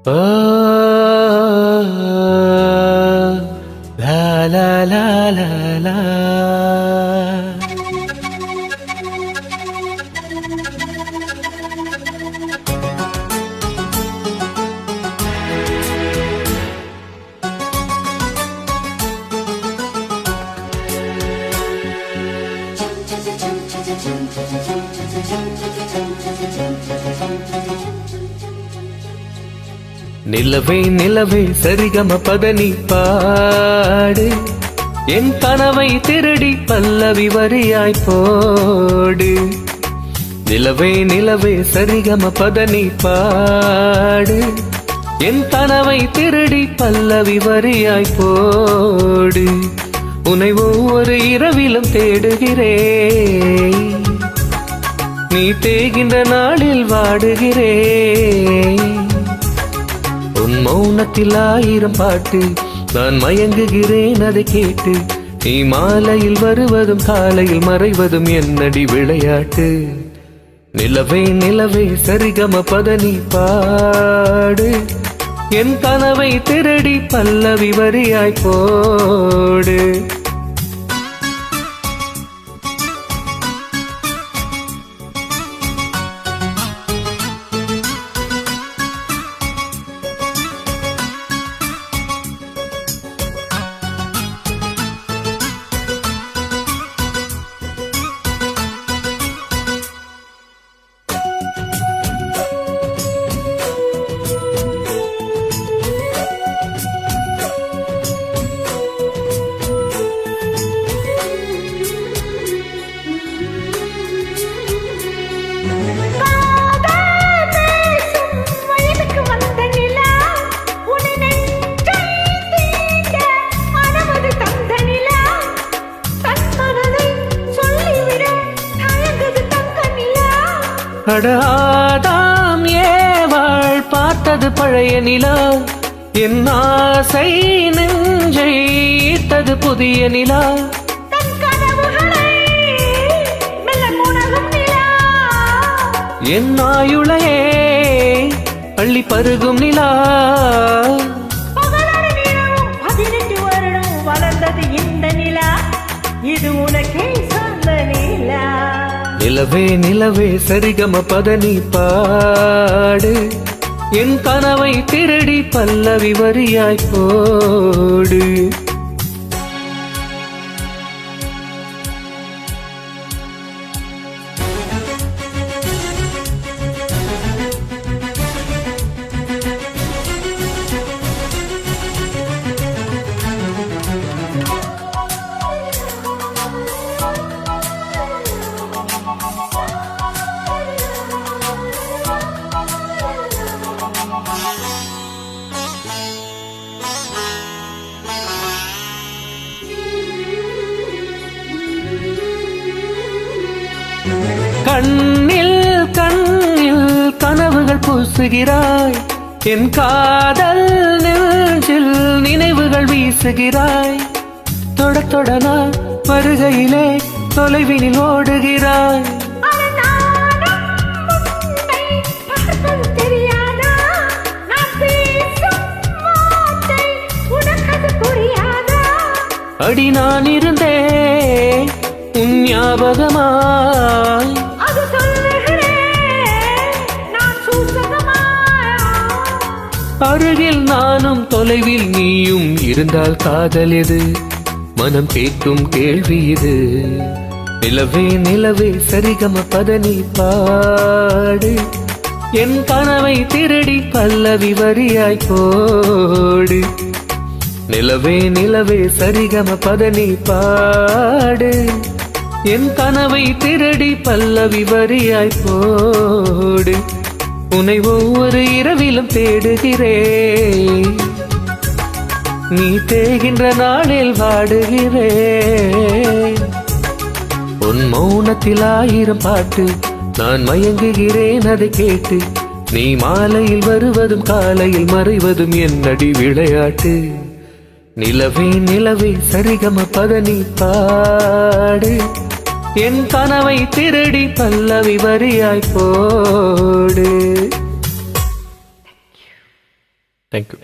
La la la la la. நிலவே நிலவே சரிகம பதனி பாடு, என் கனவை திருடி பல்லவி வரியாய் போடு. நிலவே நிலவே சரிகம பதனி பாடு, என் கனவை திருடி பல்லவி வரியாய் போடு. உன்னை ஒவ்வொரு இரவிலும் தேடுகிறேன், நீ தேகின்ற நாளில் வாடுகிறேன். உன் மௌனத்தில் 1000 பாட்டு, நான் மயங்குகிறேன் அதை கேட்டு. நீ மாலையில் வருவதும் காலையில் மறைவதும் என்னடி விளையாட்டு. நிலவே நிலவே சரிகம பதனி பாடு, என் கனவை திருடி பல்லவி வரியாய் போடு. அடாதாம் ஏவாள் பார்த்தது பழைய நிலா, என் ஆசை நெஞ்சை ஈர்த்தது புதிய நிலா. என் ஆயுளையே அள்ளி பருகும் நிலா. 18 வருடம் வளர்ந்தது இந்த நிலா, இது உனக்கே சொந்த நிலா. நிலவே நிலவே சரிகம பதனி பாடு, என் கனவை திருடி பல்லவி வரியாய் போடு. கண்ணில் கண்ணில் கனவுகள் பூசுகிறாய், என் காதல் நெஞ்சில் நினைவுகள் வீசுகிறாய். தொட தொடனா வருகையிலே தொலைவினில் ஓடுகிறாய். அடி நான் இருந்தேன் உன் ஞாபகமாய், அருகில் நானும் தொலைவில் நீயும் இருந்தால் காதல் எது, மனம் கேட்கும் கேள்வி இது. நிலவே நிலவே சரிகம பதனி பாடு, என் கனவை திருடி பல்லவி வரியாய் போடு. நிலவே நிலவே சரிகம பதனி பாடு, என் கனவை திருடி பல்லவி வரியாய் போடு. உன்னை ஒவ்வொரு இரவிலும் தேடுகிறேன், நீ தேகின்ற நாளில் வாடுகிறேன். உன் மௌனத்தில் 1000 பாட்டு, நான் மயங்குகிறேன் அதை கேட்டு. நீ மாலையில் வருவதும் காலையில் மறைவதும் என்னடி விளையாட்டு. நிலவே நிலவே சரிகம பதனி பாடு, என் கனவை திருடி பல்லவி வரியாய் போடு. தேங்க்யூ